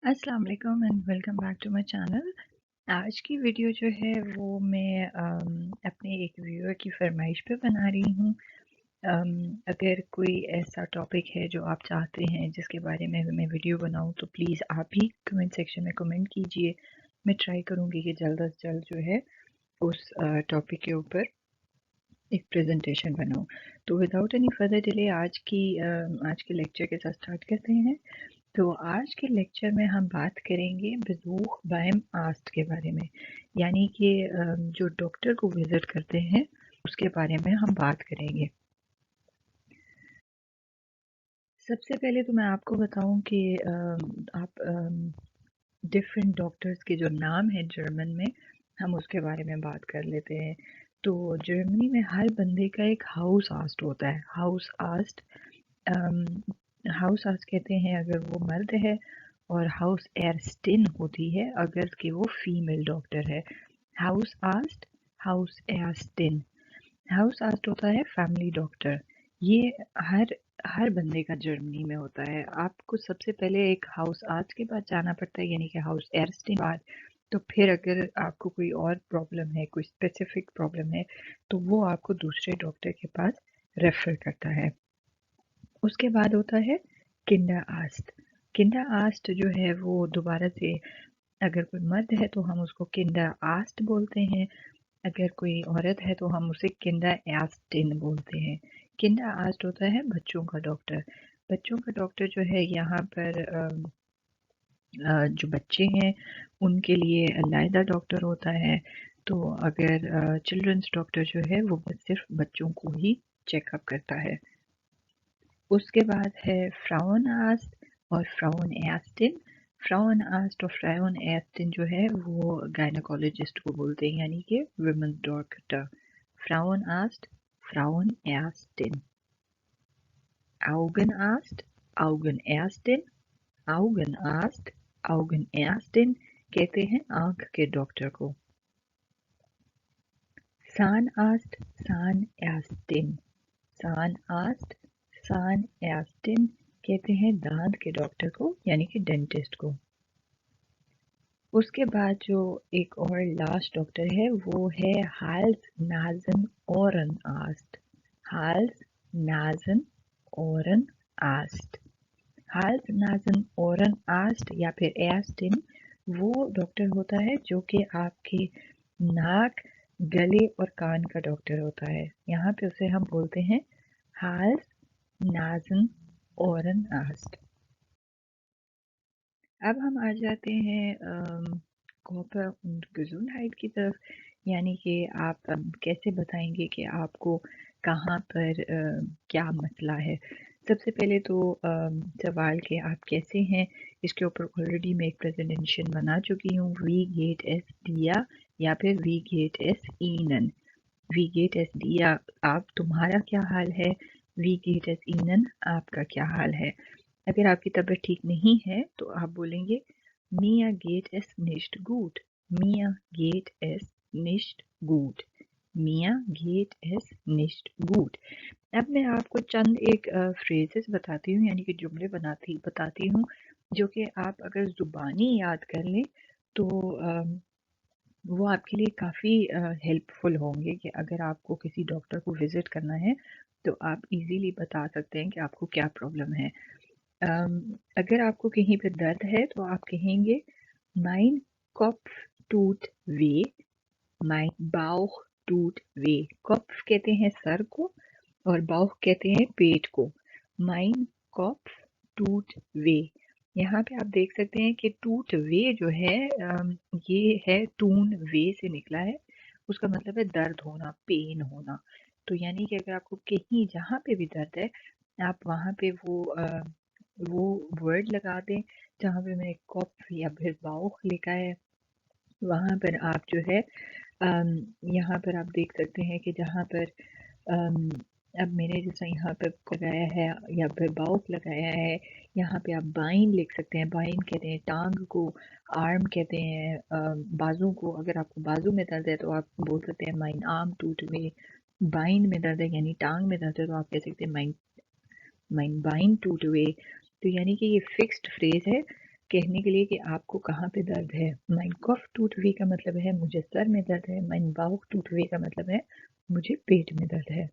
अस्सलाम वालेकुम and welcome back to my channel. आज की वीडियो जो है वो मैं अपने एक व्यूअर की फरमाइश पे बना रही हूँ। अगर कोई ऐसा टॉपिक है जो आप चाहते हैं जिसके बारे में मैं वीडियो बनाऊँ तो प्लीज़ आप भी कमेंट सेक्शन में कमेंट कीजिए। मैं ट्राई करूँगी कि जल्द अज जल्द जो है उस टॉपिक के ऊपर एक प्रेजेंटेशन बनाऊँ। तो विदाउट एनी फर्दर डिले आज के लेक्चर के साथ स्टार्ट करते हैं। तो आज के लेक्चर में हम बात करेंगे बेज़ूख बायम आस्ट के बारे में, यानी कि जो डॉक्टर को विज़िट करते हैं उसके बारे में हम बात करेंगे। सबसे पहले तो मैं आपको बताऊं कि आप डिफरेंट डॉक्टर्स के जो नाम है जर्मन में, हम उसके बारे में बात कर लेते हैं। तो जर्मनी में हर बंदे का एक हाउस आस्ट होता है। हाउस आस्ट कहते हैं अगर वो मर्द है, और हाउस एयरस्टिन होती है अगर कि वो फीमेल डॉक्टर है। हाउस आस्ट, हाउस एयरस्टिन। हाउस आस्ट होता है फैमिली डॉक्टर। ये हर हर बंदे का जर्मनी में होता है। आपको सबसे पहले एक हाउस आस्ट के पास जाना पड़ता है, यानी कि हाउस एयरस्टिन बाद। तो फिर अगर आपको कोई और प्रॉब्लम है, कोई स्पेसिफिक प्रॉब्लम है, तो वो आपको दूसरे डॉक्टर के पास रेफर करता है। उसके बाद होता है किंडर आस्ट। किंडर आस्ट जो है वो दोबारा से, अगर कोई मर्द है तो हम उसको किंडर आस्ट बोलते हैं, अगर कोई औरत है तो हम उसे किंडर एस्टिन बोलते हैं। किंडर आस्ट होता है बच्चों का डॉक्टर। बच्चों का डॉक्टर जो है यहाँ पर जो बच्चे हैं उनके लिए अलहदा डॉक्टर होता है। तो अगर चिल्ड्रंस डॉक्टर जो है वो सिर्फ बच्चों को ही चेकअप करता है। उसके बाद है फ्राउन आस्ट और फ्राउन एस्टिन। फ्राउन आस्ट और फ्राउन एस्टिन जो है वो गायनोकोलॉजिस्ट को बोलते हैं, यानी कि वुमेन्स डॉक्टर। फ्राउन आस्ट, फ्राउन एस्टिन। आउगन आस्ट, आउगन एस्टिन। आउगन आस्ट, आउगन एस्टिन कहते हैं आंख के डॉक्टर को। सान आस्ट, सान एस्टिन। सान आस्ट, सान एस्टिन कहते हैं दांत के डॉक्टर को, यानी कि डेंटिस्ट को। उसके बाद जो एक और लास्ट डॉक्टर है वो है हाल्स नाज़न Oran asked. हाल्स नाज़न Oran asked. हाल्स नाज़न Oran asked या फिर एस्टिन वो डॉक्टर होता है जो कि आपके नाक, गले और कान का डॉक्टर होता है। यहाँ पे उसे हम बोलते हैं हाल्स नाज़न ओरन आस्ट। अब हम आ जाते हैं कॉपर und Gesundheit की तरफ, यानी कि आप कैसे बताएंगे कि आपको कहाँ पर क्या मसला है। सबसे पहले तो सवाल कि आप कैसे हैं, इसके ऊपर ऑलरेडी मैं एक प्रेजेंटेशन बना चुकी हूँ। वी गेट एस दिया या फिर वी गेट एस ईनन। वी गेट एस दिया आप, तुम्हारा क्या हाल है। वी गेट एस ईनन, आपका क्या हाल है। अगर आपकी तबीयत ठीक नहीं है तो आप बोलेंगे मिया गेट एस निश्ट गुट। मिया गेट एस निश्ट गुट। मिया गेट एस निश्ट गुट। अब मैं आपको चंद एक फ्रेजेस बताती हूँ, यानी कि जुमले बताती हूँ, जो कि आप अगर ज़ुबानी याद कर लें तो वो आपके लिए काफ़ी हेल्पफुल होंगे कि अगर आपको किसी डॉक्टर को विज़िट करना है तो आप इजीली बता सकते हैं कि आपको क्या प्रॉब्लम है। अगर आपको कहीं पे दर्द है तो आप कहेंगे Mein Kopf tut weh, mein Bauch tut weh। Kopf कहते हैं सर को और Bauch कहते हैं पेट को। Mein Kopf tut weh। यहाँ पे आप देख सकते हैं कि टूट वे जो है ये है टून वे से निकला है। उसका मतलब है दर्द होना, पेन होना। तो यानी कि अगर आपको कहीं जहाँ पे भी दर्द है आप वहाँ पे वो वर्ड लगा दें जहाँ पे मैंने कॉफ या फिर बाउख लिखा है। वहाँ पर आप जो है यहाँ पर आप देख सकते हैं कि जहाँ पर अम, अब मैंने जैसा यहाँ पर लगाया है या फिर बाउख लगाया है, यहाँ पे आप बाइन लिख सकते हैं। बाइन कहते हैं टांग को, आर्म कहते हैं बाजू को। अगर आपको बाजू में दर्द है तो आप बोल सकते हैं माइन आर्म टूट में। बाइन में दर्द है यानी टांग में दर्द है तो आप कह सकते हैं माइन माइन बाइन टूट हुए। तो यानी कि ये फिक्स्ड फ्रेज है کہنے کے لیے کہ آپ کو کہاں پہ درد ہے. mein Kopf tut weh کا مطلب ہے مجھے سر میں درد ہے. mein Bauch tut weh کا مطلب ہے مجھے پیٹ میں درد ہے.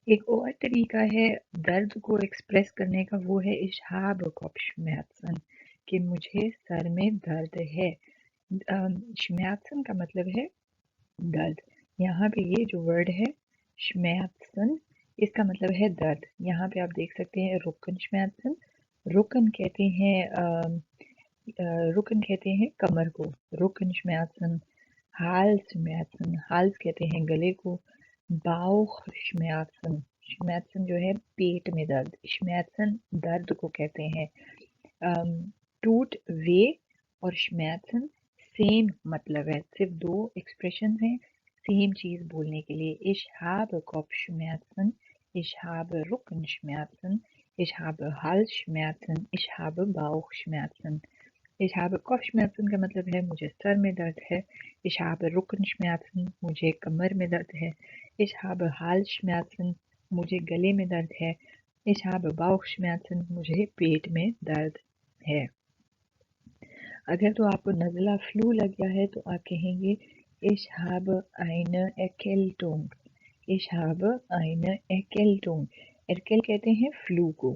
ایک اور طریقہ ہے درد کو ایکسپریس کرنے کا، وہ ہے ich habe Kopfschmerzen، کہ مجھے سر میں درد ہے. Schmerzen کا مطلب ہے درد. یہاں پہ یہ جو ورڈ ہے Schmerzen، اس کا مطلب ہے درد. یہاں پہ آپ دیکھ سکتے ہیں Rückenschmerzen. رکن کہتے ہیں کمر کو، Rückenschmerzen. Halsschmerzen، Hals کہتے ہیں گلے کو. Bauchschmerzen، Schmerzen جو ہے پیٹ میں درد. Schmerzen درد کو کہتے ہیں. ٹوٹ وے اور Schmerzen سیم مطلب ہے، صرف دو ایکسپریشن ہیں سیم چیز بولنے کے لیے. Ich habe Kopfschmerzen، ich habe Rückenschmerzen، ich habe Halsschmerzen، ich habe Bauchschmerzen. Ich habe Kopfschmerzen کا مطلب ہے مجھے سر میں درد ہے. Ich habe Rückenschmerzen، مجھے کمر میں درد ہے. Ich habe Halsschmerzen، مجھے گلے میں درد ہے. Ich habe Bauchschmerzen، مجھے پیٹ میں درد ہے. اگر تو آپ کو نزلہ فلو لگ گیا ہے تو آپ کہیں گے Ich habe eine Erkältung. Ich habe eine Erkältung. Erkältung کہتے ہیں فلو کو.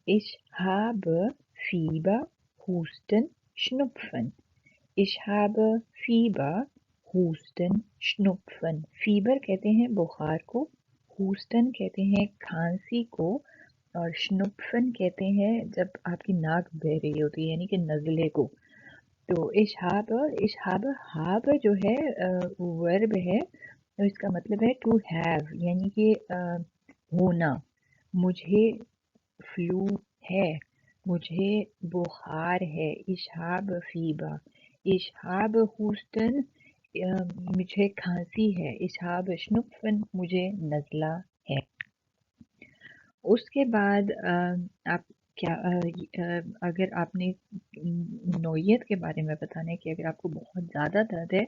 Ich habe Fieber, Husten, Schnupfen. Ich habe Fieber, Husten, Schnupfen. Fieber کہتے ہیں بخار کو، Husten کہتے ہیں کھانسی کو، اور Schnupfen کہتے ہیں جب آپ کی ناک بہ رہی ہوتی ہے یعنی کہ نزلے کو. تو ich habe جو ہے ورب ہے، اس کا مطلب ہے to have یعنی کہ ہونا. مجھے فلو ہے، مجھے بخار ہے. Ich habe Fieber. Ich habe Husten، مجھے کھانسی ہے. Ich habe Schnupfen، مجھے نزلہ ہے. اس کے بعد آپ کیا اگر آپ نے نوعیت کے بارے میں بتانا ہے کہ اگر آپ کو بہت زیادہ درد ہے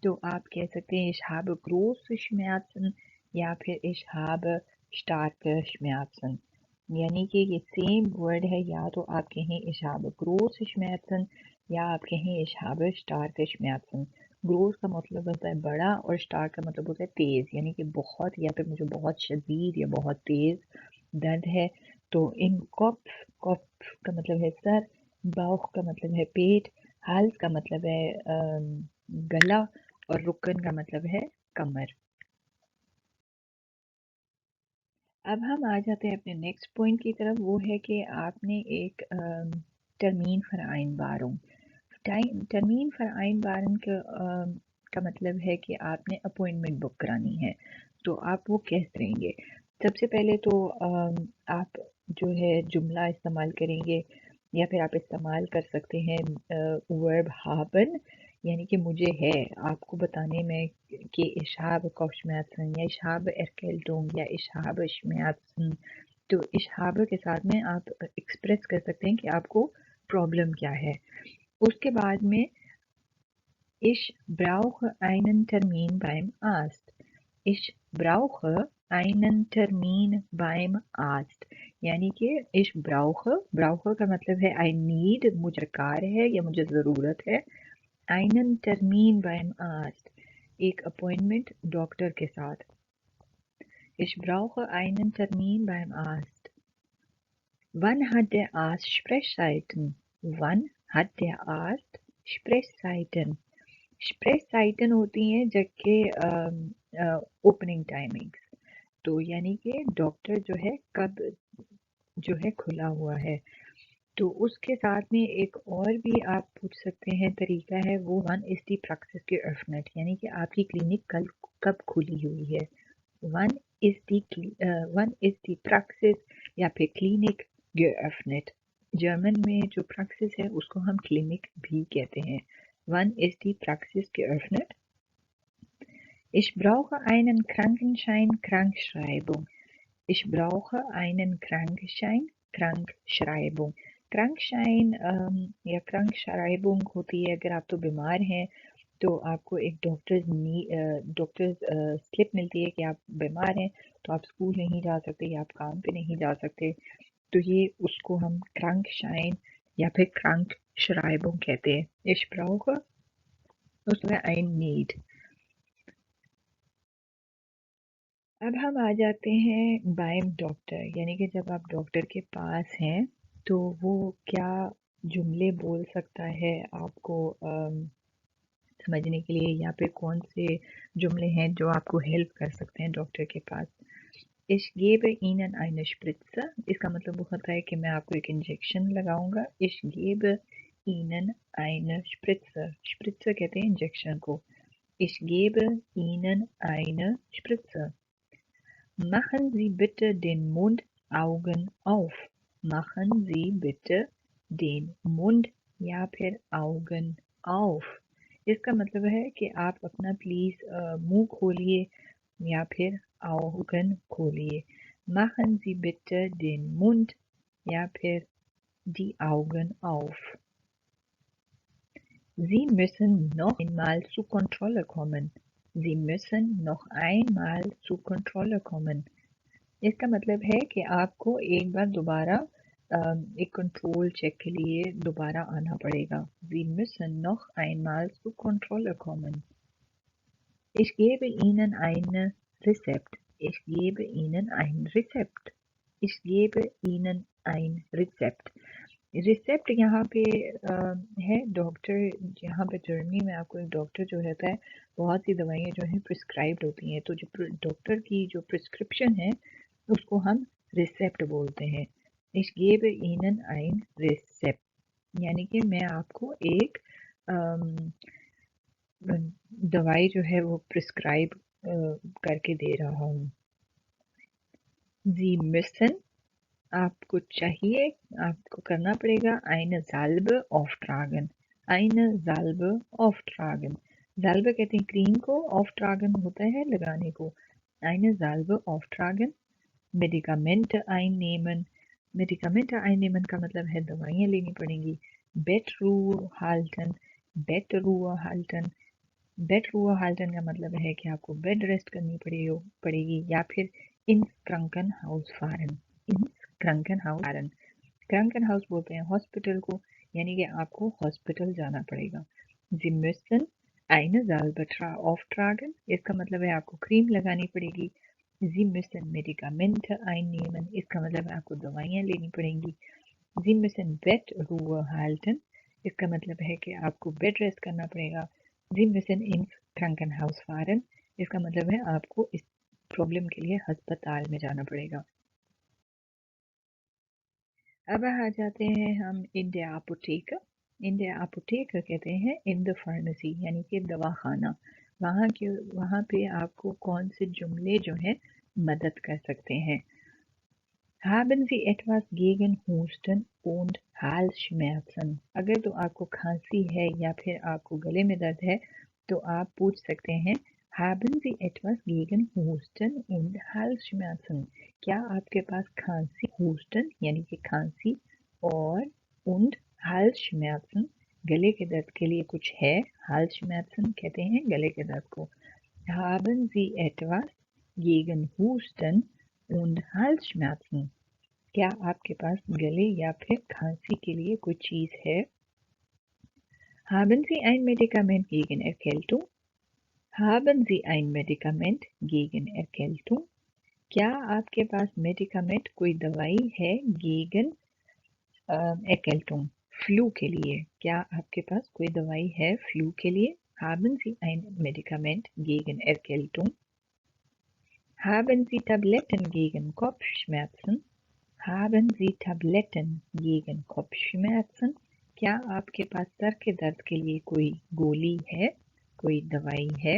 تو آپ کہہ سکتے ہیں Ich habe große Schmerzen یا پھر Ich habe starke Schmerzen. یعنی کہ یہ سیم ورڈ ہے، یا تو آپ کہیں Ich habe große Schmerzen یا آپ کہیں Ich habe starke Schmerzen. Gross کا مطلب ہوتا ہے بڑا اور اسٹارک کا مطلب ہوتا ہے تیز، یعنی کہ بہت یا پھر مجھے بہت شدید یا بہت تیز درد ہے. تو ان کاف کا مطلب ہے سر، باؤخ کا مطلب ہے پیٹ، ہالس کا مطلب ہے گلا، اور رکن کا مطلب ہے کمر. اب ہم آ جاتے ہیں اپنے نیکسٹ پوائنٹ کی طرف، وہ ہے کہ آپ نے ایک ترمین vereinbarung. ترمین vereinbaren کا مطلب ہے کہ آپ نے اپوائنٹمنٹ بک کرانی ہے. تو آپ وہ کیسے کریں گے؟ سب سے پہلے تو آپ جو ہے جملہ استعمال کریں گے، یا پھر آپ استعمال کر سکتے ہیں ورب haben، یعنی کہ مجھے ہے آپ کو بتانے میں کہ Ich habe Kopfschmerzen یا Ich habe Erkältung یا Ich habe Schmerzen. تو Ich habe کے ساتھ میں آپ ایکسپریس کر سکتے ہیں کہ آپ کو پرابلم کیا ہے. اس کے بعد میں Ich brauche einen Termin beim Arzt. Ich brauche einen Termin beim Arzt. یعنی کہ Ich brauche کا مطلب ہے I need، مجھے درکار ہے یا مجھے ضرورت ہے. einen Termin beim Arzt، ایک اپوائنٹمنٹ ڈاکٹر کے ساتھ. Ich brauche einen Termin beim Arzt. Wann hat der Arzt Sprechzeiten? Wann hat der Arzt Sprechzeiten? Sprechzeiten ہوتی ہیں جبکہ اوپننگ ٹائمنگس، تو یعنی کہ ڈاکٹر جو ہے کب جو ہے کھلا ہوا ہے. تو اس کے ساتھ میں ایک اور بھی آپ پوچھ سکتے ہیں طریقہ ہے، وہ ون از دی پریکٹس کے افنٹ، یعنی کہ آپ کی کلینک کب کھلی ہوئی ہے. ون از دی پریکٹس یا پھر کلینک geöffnet. جرمن میں جو پریکٹس ہے اس کو ہم کلینک بھی کہتے ہیں. One is the practice geöffnet. Ich brauche einen Krankenschein, Krankschreibung. Ich brauche einen Krankenschein, Krankschreibung. کرنکشائن یا کرنک شرائبنگ ہوتی ہے اگر آپ تو بیمار ہیں تو آپ کو ایک ڈاکٹرز سلپ ملتی ہے کہ آپ بیمار ہیں تو آپ اسکول نہیں جا سکتے یا آپ کام پہ نہیں جا سکتے، تو یہ اس کو ہم کرنک شائن या फिर Krankschreibung कहते हैं. Ich brauche उसमें I need. अब हम आ जाते हैं beim डॉक्टर, यानी कि जब आप डॉक्टर के पास हैं तो वो क्या जुमले बोल सकता है आपको समझने के लिए, या फिर कौन से जुमले हैं जो आपको हेल्प कर सकते हैं डॉक्टर के पास. Ich gebe Ihnen eine Spritze. इसका मतलब वो होता है कि मैं आपको एक इंजेक्शन लगाऊंगा. Ich gebe Ihnen eine Spritze. Spritze कहते हैं इंजेक्शन को. Ich gebe Ihnen eine Spritze. Machen Sie bitte den Mund Augen auf. Machen Sie bitte den Mund या फिर Augen auf. इसका मतलब है कि आप अपना प्लीज मुंह खोलिए या फिर Augen खोलिए. Machen Sie bitte den Mund या फिर die Augen auf. Sie müssen noch einmal zur Kontrolle kommen. Sie müssen noch einmal zur Kontrolle kommen. इसका मतलब है कि आपको एक बार दोबारा एक कंट्रोल चेक के लिए दोबारा आना पड़ेगा. Sie müssen noch einmal zur Kontrolle kommen. Ich gebe Ihnen ein Rezept. Ich gebe Ihnen ein Rezept. Ich gebe Ihnen ein Rezept. रिसेप्ट यहाँ पे है डॉक्टर. यहाँ पे जर्मनी में आपको एक डॉक्टर जो रहता है, बहुत सी दवाइयाँ जो हैं प्रिस्क्राइब्ड होती हैं, तो जो डॉक्टर की जो प्रिस्क्रिप्शन है उसको हम रिसेप्ट बोलते हैं. Ich gebe Ihnen ein Rezept, यानी कि मैं आपको एक दवाई जो है वो प्रिस्क्राइब करके दे रहा हूँ. Sie müssen आपको चाहिए, आपको करना पड़ेगा eine Salbe auftragen. eine Salbe auftragen. Salbe कहते हैं क्रीम को, auftragen होता है लगाने को. eine Salbe auftragen. Medikamente einnehmen. Medikamente einnehmen का मतलब है दवाइयाँ लेनी पड़ेंगी. Bettruhe halten. Bettruhe halten. Bettruhe halten का मतलब है कि आपको बेड रेस्ट करनी पड़ेगी या फिर ins Krankenhaus fahren. ins Krankenhaus fahren. Krankenhaus बोलते हैं हॉस्पिटल को, यानी कि आपको हॉस्पिटल जाना पड़ेगा. Sie müssen eine Salbe auftragen. इसका मतलब है आपको क्रीम लगानी पड़ेगी. Sie müssen Medikamente einnehmen. इसका मतलब है आपको दवाइयाँ लेनी पड़ेंगी. Sie müssen Bettruhe halten. इसका मतलब है कि आपको बेड रेस्ट करना पड़ेगा. Sie müssen ins Krankenhaus fahren. इसका मतलब है आपको इस प्रॉब्लम के लिए अस्पताल में जाना पड़ेगा. अब आ जाते हैं हम in the apotheker. In the apotheker कहते हैं इन द फार्मेसी, यानी कि दवाखाना. वहाँ पे आपको कौन से जुमले जो हैं मदद कर सकते हैं. Haben Sie etwas gegen Husten und Halsschmerzen? अगर तो आपको खांसी है या फिर आपको गले में दर्द है तो आप पूछ सकते हैं Haben Sie etwas gegen Husten und Halsschmerzen? क्या आपके पास खांसी, Husten यानी कि खांसी, और und Halsschmerzen गले के दर्द के लिए कुछ है. Halsschmerzen कहते हैं गले के दर्द को. Haben Sie etwas gegen Husten und Halsschmerzen? क्या आपके पास गले या फिर खांसी के लिए कोई चीज है. Haben Sie ein Medikament gegen Erkältung? Haben Sie ein Medikament gegen Erkältung? क्या आपके पास मेडिकामेंट कोई दवाई है gegen Erkältung फ्लू के लिए. क्या आपके पास कोई दवाई है फ्लू के लिए. Haben Sie ein Medikament gegen Erkältung? Haben Sie Tabletten gegen Kopfschmerzen? Haben Sie Tabletten gegen Kopfschmerzen? क्या आपके पास सर के दर्द के लिए कोई गोली है, कोई दवाई है.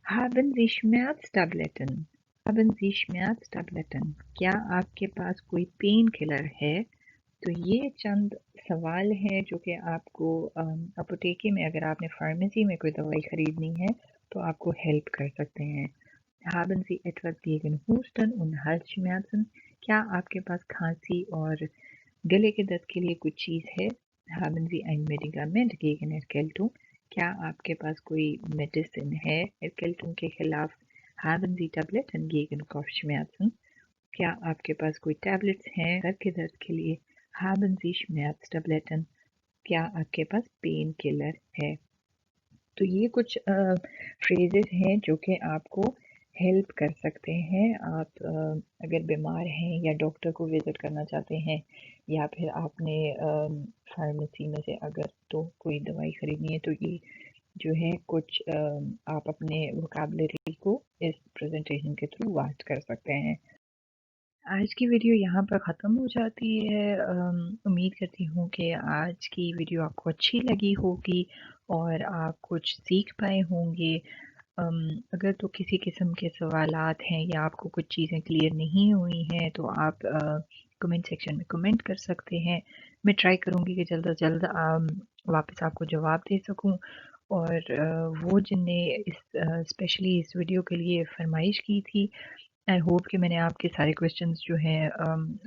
Haben Sie Schmerztabletten? Haben Sie Schmerztabletten? क्या आपके पास कोई पेन किलर है. तो ये चंद सवाल हैं जो कि आपको अपोटेके में, अगर आपने फार्मेसी में कोई दवाई खरीदनी है तो आपको हेल्प कर सकते हैं. Haben Sie etwas gegen Husten und Halsschmerzen? क्या आपके पास खांसी और गले के दर्द के लिए कुछ चीज़ है. Haben Sie ein Medikament gegen Erkältung? क्या आपके पास कोई मेडिसिन है Erkältung के खिलाफ. Haben Sie Tabletten gegen Kopfschmerzen? क्या आपके पास कोई टैबलेट्स हैं सर के दर्द के लिए. haben Sie Schmerztabletten? क्या आपके पास पेन किलर है? तो ये कुछ फ्रेजेस हैं जो कि आपको हेल्प कर सकते हैं। आप अगर बीमार हैं या डॉक्टर को विज़िट करना चाहते हैं या फिर आपने फार्मेसी में से अगर तो कोई दवाई ख़रीदनी है, तो ये जो है कुछ आप अपने वोकैबुलरी को इस प्रेजेंटेशन के थ्रू वास्ट कर सकते हैं। आज की वीडियो यहाँ पर ख़त्म हो जाती है। उम्मीद करती हूँ कि आज की वीडियो आपको अच्छी लगी होगी और आप कुछ सीख पाए होंगे। अगर तो किसी किस्म के सवालात हैं या आपको कुछ चीज़ें क्लियर नहीं हुई हैं, तो आप कमेंट सेक्शन में कमेंट कर सकते हैं। मैं ट्राई करूँगी कि जल्द से जल्द वापस आपको जवाब दे सकूँ। और वो जिनने स्पेशली इस वीडियो के लिए फरमाइश की थी, आई होप कि मैंने आपके सारे क्वेश्चंस जो हैं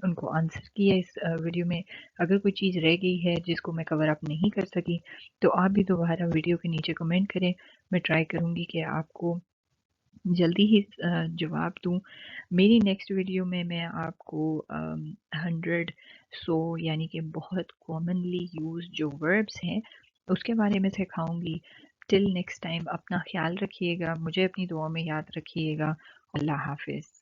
उनको आंसर किया इस वीडियो में। अगर कोई चीज़ रह गई है जिसको मैं कवर अप नहीं कर सकी, तो आप भी दोबारा वीडियो के नीचे कमेंट करें। मैं ट्राई करूँगी कि आपको जल्दी ही जवाब दूँ। मेरी नेक्स्ट वीडियो में मैं आपको 100 यानी कि बहुत कॉमनली यूज़ जो वर्ब्स हैं उसके बारे में सिखाऊंगी। टिल नेक्स्ट टाइम अपना ख्याल रखिएगा, मुझे अपनी दुआ में याद रखिएगा। अल्लाह हाफिज़।